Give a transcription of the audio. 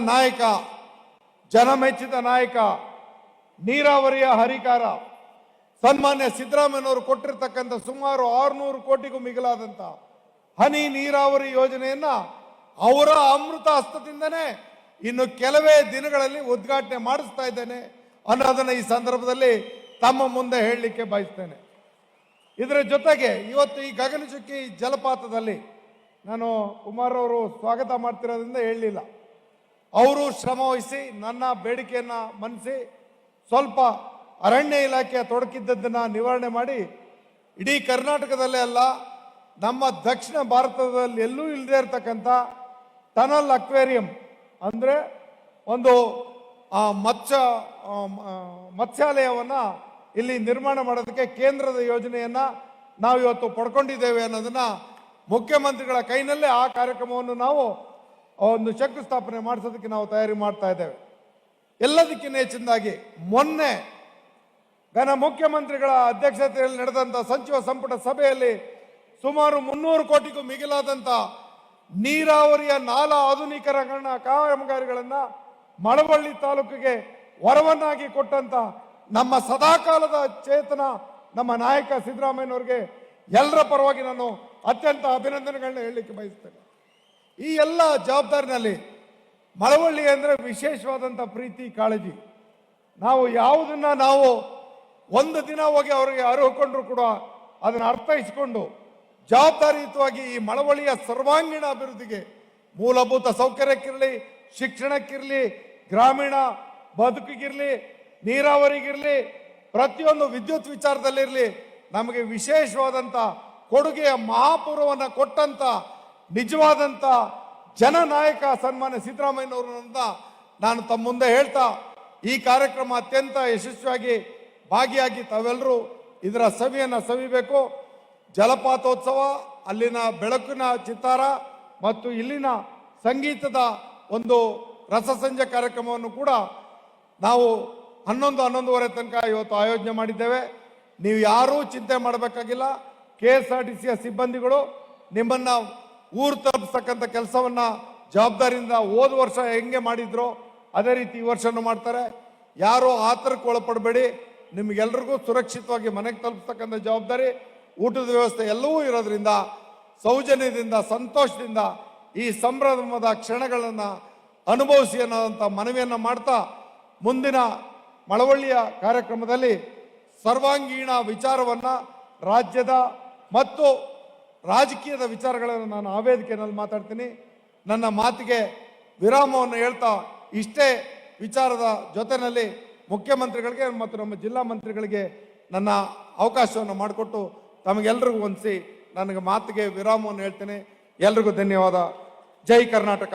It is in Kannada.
ನಾಯಕ, ಜನಮೆಚ್ಚಿದ ನಾಯಕ, ನೀರಾವರಿಯ ಹರಿಕಾರ ಸನ್ಮಾನ್ಯ ಸಿದ್ದರಾಮಯ್ಯನವರು ಕೊಟ್ಟಿರ್ತಕ್ಕಂಥ ಸುಮಾರು 600 ಕೋಟಿಗೂ ಮಿಗಿಲಾದಂತ ಹನಿ ನೀರಾವರಿ ಯೋಜನೆಯನ್ನ ಅವರ ಅಮೃತ ಹಸ್ತದಿಂದನೇ ಇನ್ನು ಕೆಲವೇ ದಿನಗಳಲ್ಲಿ ಉದ್ಘಾಟನೆ ಮಾಡಿಸ್ತಾ ಇದ್ದೇನೆ ಅನ್ನೋದನ್ನ ಈ ಸಂದರ್ಭದಲ್ಲಿ ತಮ್ಮ ಮುಂದೆ ಹೇಳಲಿಕ್ಕೆ ಬಯಸ್ತೇನೆ. ಇದರ ಜೊತೆಗೆ ಇವತ್ತು ಈ ಗಗನಚುಕ್ಕಿ ಜಲಪಾತದಲ್ಲಿ ನಾನು ಕುಮಾರ್ ಅವರು ಸ್ವಾಗತ ಮಾಡ್ತಿರೋದ್ರಿಂದ ಹೇಳಲಿಲ್ಲ. ಅವರು ಶ್ರಮ ವಹಿಸಿ ನನ್ನ ಬೇಡಿಕೆಯನ್ನ ಮನ್ನಿಸಿ ಸ್ವಲ್ಪ ಅರಣ್ಯ ಇಲಾಖೆಯ ತೊಡಕಿದ್ದದ್ದನ್ನು ನಿವಾರಣೆ ಮಾಡಿ ಇಡೀ ಕರ್ನಾಟಕದಲ್ಲೇ ಅಲ್ಲ ನಮ್ಮ ದಕ್ಷಿಣ ಭಾರತದಲ್ಲಿ ಎಲ್ಲೂ ಇಲ್ಲದೆ ಇರತಕ್ಕಂಥ ಟನಲ್ ಅಕ್ವೇರಿಯಂ ಅಂದರೆ ಒಂದು ಮತ್ಸ್ಯಾಲಯವನ್ನು ಇಲ್ಲಿ ನಿರ್ಮಾಣ ಮಾಡೋದಕ್ಕೆ ಕೇಂದ್ರದ ಯೋಜನೆಯನ್ನು ನಾವು ಇವತ್ತು ಪಡ್ಕೊಂಡಿದ್ದೇವೆ ಅನ್ನೋದನ್ನ ಮುಖ್ಯಮಂತ್ರಿಗಳ ಕೈನಲ್ಲೇ ಆ ಕಾರ್ಯಕ್ರಮವನ್ನು ನಾವು ಒಂದು ಶಂಕುಸ್ಥಾಪನೆ ಮಾಡಿಸೋದಕ್ಕೆ ನಾವು ತಯಾರಿ ಮಾಡ್ತಾ ಇದ್ದೇವೆ. ಎಲ್ಲದಕ್ಕಿಂತ ಹೆಚ್ಚಿನದಾಗಿ ಮೊನ್ನೆ ಮುಖ್ಯಮಂತ್ರಿಗಳ ಅಧ್ಯಕ್ಷತೆಯಲ್ಲಿ ನಡೆದಂಥ ಸಚಿವ ಸಂಪುಟ ಸಭೆಯಲ್ಲಿ ಸುಮಾರು 300 ಕೋಟಿಗೂ ಮಿಗಿಲಾದಂಥ ನೀರಾವರಿಯ ನಾಲಾ ಆಧುನೀಕರಣ ಕಾಮಗಾರಿಗಳನ್ನು ಮಳವಳ್ಳಿ ತಾಲೂಕಿಗೆ ವರವನ್ನಾಗಿ ಕೊಟ್ಟಂತ ನಮ್ಮ ಸದಾಕಾಲದ ಚೇತನ ನಮ್ಮ ನಾಯಕ ಸಿದ್ದರಾಮಯ್ಯನವರಿಗೆ ಎಲ್ಲರ ಪರವಾಗಿ ನಾನು ಅತ್ಯಂತ ಅಭಿನಂದನೆಗಳನ್ನ ಹೇಳಲಿಕ್ಕೆ ಬಯಸ್ತೇನೆ. ಈ ಎಲ್ಲ ಜವಾಬ್ದಾರಿನಲ್ಲಿ ಮಳವಳ್ಳಿ ಅಂದರೆ ವಿಶೇಷವಾದಂಥ ಪ್ರೀತಿ ಕಾಳಜಿ. ನಾವು ಯಾವುದನ್ನ ನಾವು ಒಂದು ದಿನ ಹೋಗಿ ಅವರಿಗೆ ಅರಿಹುಕೊಂಡ್ರು ಕೂಡ ಅದನ್ನು ಅರ್ಥೈಸಿಕೊಂಡು ಜವಾಬ್ದಾರಿಯುತವಾಗಿ ಈ ಮಳವಳ್ಳಿಯ ಸರ್ವಾಂಗೀಣ ಅಭಿವೃದ್ಧಿಗೆ ಮೂಲಭೂತ ಸೌಕರ್ಯಕ್ಕಿರಲಿ, ಶಿಕ್ಷಣಕ್ಕಿರಲಿ, ಗ್ರಾಮೀಣ ಬದುಕಿಗಿರಲಿ, ನೀರಾವರಿಗಿರಲಿ, ಪ್ರತಿಯೊಂದು ವಿದ್ಯುತ್ ವಿಚಾರದಲ್ಲಿರಲಿ ನಮಗೆ ವಿಶೇಷವಾದಂಥ ಕೊಡುಗೆಯ ಮಹಾಪೂರ್ವವನ್ನು ಕೊಟ್ಟಂತ ನಿಜವಾದಂಥ ಜನನಾಯಕ ಸನ್ಮಾನ್ಯ ಸಿದ್ದರಾಮಯ್ಯನವರನ್ನ ನಾನು ತಮ್ಮ ಮುಂದೆ ಹೇಳ್ತಾ ಈ ಕಾರ್ಯಕ್ರಮ ಅತ್ಯಂತ ಯಶಸ್ವಿಯಾಗಿ ಭಾಗಿಯಾಗಿ ತಾವೆಲ್ಲರೂ ಇದರ ಸವಿಯನ್ನು ಸವಿಬೇಕು. ಜಲಪಾತೋತ್ಸವ, ಅಲ್ಲಿನ ಬೆಳಕಿನ ಚಿತ್ತಾರ ಮತ್ತು ಇಲ್ಲಿನ ಸಂಗೀತದ ಒಂದು ರಸಸಂಜೆ ಕಾರ್ಯಕ್ರಮವನ್ನು ಕೂಡ ನಾವು 11:30 ತನಕ ಇವತ್ತು ಆಯೋಜನೆ ಮಾಡಿದ್ದೇವೆ. ನೀವು ಯಾರೂ ಚಿಂತೆ ಮಾಡಬೇಕಾಗಿಲ್ಲ. KSRTCಯ ಸಿಬ್ಬಂದಿಗಳು ನಿಮ್ಮನ್ನ ಊರು ತಲುಪಿಸ್ತಕ್ಕಂಥ ಕೆಲಸವನ್ನ ಜವಾಬ್ದಾರಿಯಿಂದ ಹೋದ ವರ್ಷ ಹೆಂಗೆ ಮಾಡಿದ್ರು ಅದೇ ರೀತಿ ಈ ವರ್ಷನೂ ಮಾಡ್ತಾರೆ. ಯಾರೂ ಆತರಕ್ಕೆ ಒಳಪಡಬೇಡಿ. ನಿಮಗೆಲ್ರಿಗೂ ಸುರಕ್ಷಿತವಾಗಿ ಮನೆಗೆ ತಲುಪಿಸ್ತಕ್ಕಂಥ ಜವಾಬ್ದಾರಿ, ಊಟದ ವ್ಯವಸ್ಥೆ ಎಲ್ಲವೂ ಇರೋದ್ರಿಂದ ಸೌಜನ್ಯದಿಂದ ಸಂತೋಷದಿಂದ ಈ ಸಂಭ್ರಮದ ಕ್ಷಣಗಳನ್ನು ಅನುಭವಿಸಿ ಅನ್ನೋದಂಥ ಮನವಿಯನ್ನು ಮಾಡ್ತಾ ಮುಂದಿನ ಮಳವಳ್ಳಿಯ ಕಾರ್ಯಕ್ರಮದಲ್ಲಿ ಸರ್ವಾಂಗೀಣ ವಿಚಾರವನ್ನು ರಾಜ್ಯದ ಮತ್ತು ರಾಜಕೀಯದ ವಿಚಾರಗಳನ್ನು ನಾನು ಆ ವೇದಿಕೆಯಲ್ಲಿ ಮಾತಾಡ್ತೀನಿ. ನನ್ನ ಮಾತಿಗೆ ವಿರಾಮವನ್ನು ಹೇಳ್ತಾ ಇಷ್ಟೇ ವಿಚಾರದ ಜೊತೆಯಲ್ಲಿ ಮುಖ್ಯಮಂತ್ರಿಗಳಿಗೆ ಮತ್ತು ನಮ್ಮ ಜಿಲ್ಲಾ ಮಂತ್ರಿಗಳಿಗೆ ನನ್ನ ಅವಕಾಶವನ್ನು ಮಾಡಿಕೊಟ್ಟು ತಮಗೆಲ್ಲರಿಗೂ ಹೊಂದಿಸಿ ನನಗೆ ಮಾತಿಗೆ ವಿರಾಮವನ್ನು ಹೇಳ್ತೇನೆ. ಎಲ್ರಿಗೂ ಧನ್ಯವಾದ. ಜೈ ಕರ್ನಾಟಕ.